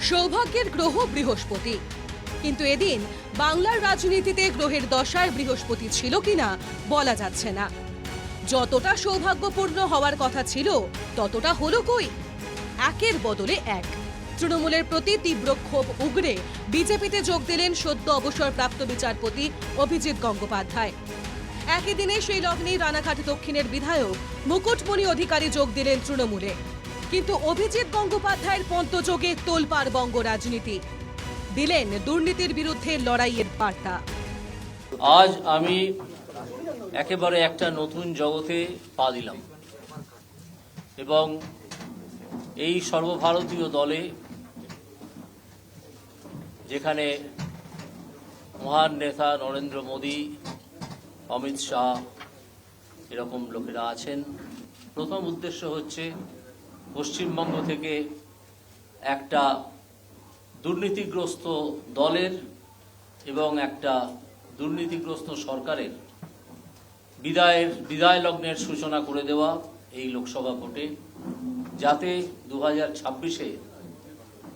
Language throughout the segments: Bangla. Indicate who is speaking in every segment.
Speaker 1: সৌভাগ্যের গ্রহ বৃহস্পতি, কিন্তু এদিন বাংলার রাজনীতিতে গ্রহের দশায় বৃহস্পতি ছিল কিনা বলা যাচ্ছে না। যতটা সৌভাগ্যপূর্ণ হওয়ার কথা ছিল ততটা হলো কই? একের বদলে এক। তৃণমূলের প্রতি তীব্র ক্ষোভ উগরে বিজেপিতে যোগ দিলেন সদ্য অবসরপ্রাপ্ত বিচারপতি অভিজিৎ গঙ্গোপাধ্যায়। একই দিনে সেই লগ্নে রানাঘাট দক্ষিণের বিধায়ক মুকুটমণি অধিকারী যোগ দিলেন তৃণমূলে। কিন্তু অভিজিৎ গঙ্গোপাধ্যায়ের পন্তযোগে তোলপাড় বঙ্গ রাজনীতি, দিলেন দুর্নীতির বিরুদ্ধে লড়াইয়ের বার্তা।
Speaker 2: আজ আমি একেবারে একটা নতুন জগতে পা দিলাম এবং এই সর্বভারতীয় দলে, যেখানে মহান নেতা নরেন্দ্র মোদী, অমিত শাহ এরকম লোকেরা আছেন, প্রথম উদ্দেশ্য হচ্ছে পশ্চিমবঙ্গ থেকে একটা দুর্নীতিগ্রস্ত দলের এবং একটা দুর্নীতিগ্রস্ত সরকারের বিদায় লগ্নের সূচনা করে দেওয়া এই লোকসভা ভোটে, যাতে 2026-এ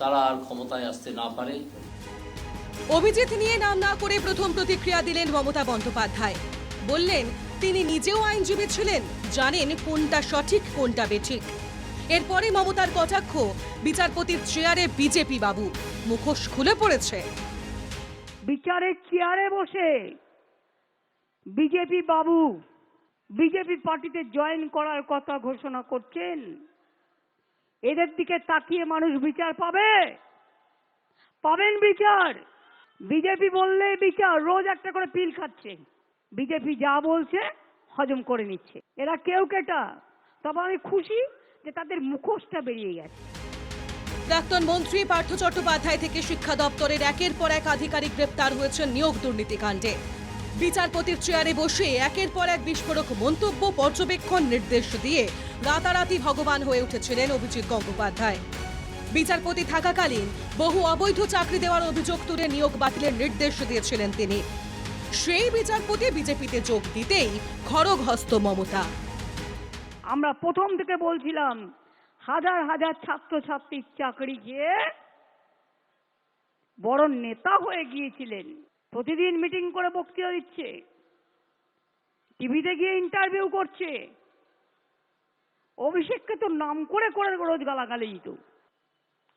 Speaker 2: তারা আর ক্ষমতায় আসতে না পারে।
Speaker 1: অভিজিৎ নিয়ে নাম না করে প্রথম প্রতিক্রিয়া দিলেন মমতা বন্দ্যোপাধ্যায়। বললেন তিনি নিজেও আইনজীবী ছিলেন, জানেন কোনটা সঠিক কোনটা বেঠিক। এরপরে মমতার কটাক্ষ, বিচারপতির চেয়ারে বিজেপি বাবু, মুখোশ খুলে পড়েছে।
Speaker 3: বিচারের চেয়ারে বসে বিজেপি বাবু বিজেপি পার্টিতে জয়েন করার কথা ঘোষণা করছেন। এদের দিকে তাকিয়ে মানুষ বিচার পাবে? পাবেন বিচার? বিজেপি বললে বিচার, রোজ একটা করে পিল খাচ্ছে, বিজেপি যা বলছে হজম করে নিচ্ছে। এরা কেউ কেটা, তবে আমি খুশি যে তাদের মুখোশটা বেরিয়ে গেছে।
Speaker 1: প্রাক্তন মন্ত্রী পার্থ চট্টোপাধ্যায় থেকে শিক্ষা দপ্তরের একের পর এক আধিকারিক গ্রেপ্তার হয়েছেন নিয়োগ দুর্নীতিকাণ্ডে। বিচারপতির চেয়ারে বসে একের পর এক বিস্ফোরক মন্তব্য, পর্যবেক্ষণ, নির্দেশ দিয়ে রাতারাতি ভগবান হয়ে উঠেছিলেন অভিজিৎ গঙ্গোপাধ্যায়। বিচারপতি থাকাকালীন বহু অবৈধ চাকরি দেওয়ার অভিযোগ তুলে নিয়োগ বাতিলের নির্দেশ দিয়েছিলেন তিনি। সেই বিচারপতি বিজেপিতে যোগ দিতেই খড়গহস্ত মমতা।
Speaker 3: আমরা প্রথম থেকে বলছিলাম, হাজার হাজার ছাত্রছাত্রীর চাকরি খেয়ে বড় নেতা হয়ে গিয়েছিলেন। প্রতিদিন মিটিং করে বক্তৃতা দিচ্ছে, টিভিতে গিয়ে ইন্টারভিউ করছে। অভিষেককে তো নাম করে করে রোজ গালাগালি দিত।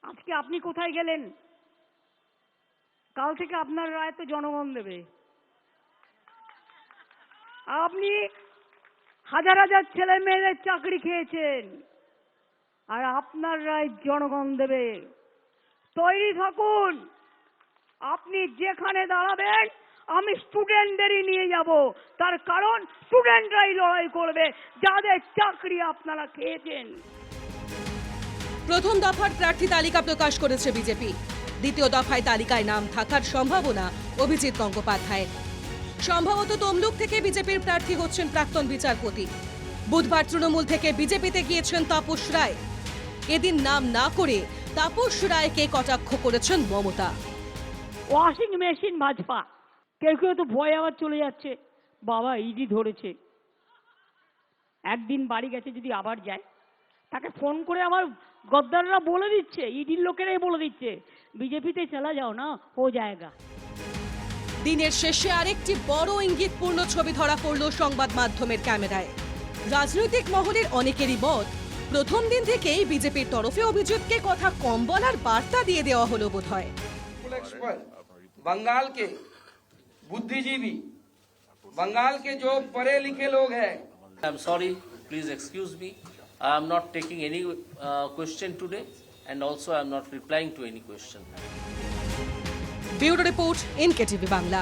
Speaker 3: আজকে আপনি কোথায় গেলেন? কাল থেকে আপনার রায় তো জনগণ দেবে। আপনি হাজার হাজার ছেলে মেয়েদের চাকরি খেয়েছেন, আর আপনার রায় জনগণ দেবে। তৈরি থাকুন। আপনি যেখানে দাঁড়াবেন আমি স্টুডেন্টদেরই নিয়ে যাব, তার কারণ স্টুডেন্টরাই লড়াই করবে যাদের চাকরি আপনারা খেয়েছেন।
Speaker 1: প্রথম দফার প্রার্থী তালিকা প্রকাশ করেছে বিজেপি। দ্বিতীয় দফায় তালিকায় নাম থাকার সম্ভাবনা অভিজিৎ গঙ্গোপাধ্যায়ের। সম্ভবত তমলুক থেকে বিজেপির প্রার্থী হচ্ছেন প্রাক্তন বিচারপতি। বুধবার তৃণমূল থেকে বিজেপিতে গিয়েছেন তাপস রায়। এদিন নাম না করে তাপস রায়কে কটাক্ষ করেছেন মমতা।
Speaker 3: Washing machine Bhajpa. কেউ কেউ তো ভয় আবার চলে যাচ্ছে, বাবা ইডি ধরেছে। একদিন বাড়ি গেছে, যদি আবার যায় তাকে ফোন করে আমার গদ্দাররা বলে দিচ্ছে, ইডির লোকেরাই বলে দিচ্ছে, বিজেপিতে চলা যাও না, হো জায়গা।
Speaker 1: দিনের শেষে আরেকটি বড় ইঙ্গিতপূর্ণ ছবি ধরা পড়ল সংবাদ মাধ্যমের ক্যামেরায়। রাজনৈতিক মহলের অনেকেরই মত, প্রথম দিন থেকেই বিজেপির তরফে অভিজিৎকে কথা কম বলার বার্তা দিয়ে দেওয়া হলো বোধহয়।
Speaker 4: बंगाल के बुद्धिजीवी, बंगाल के जो पढ़े लिखे लोग हैं।
Speaker 2: I am sorry, please excuse me. I am not taking any question today, and also I am not replying to any question.
Speaker 1: Bureau report, NKTV Bangla.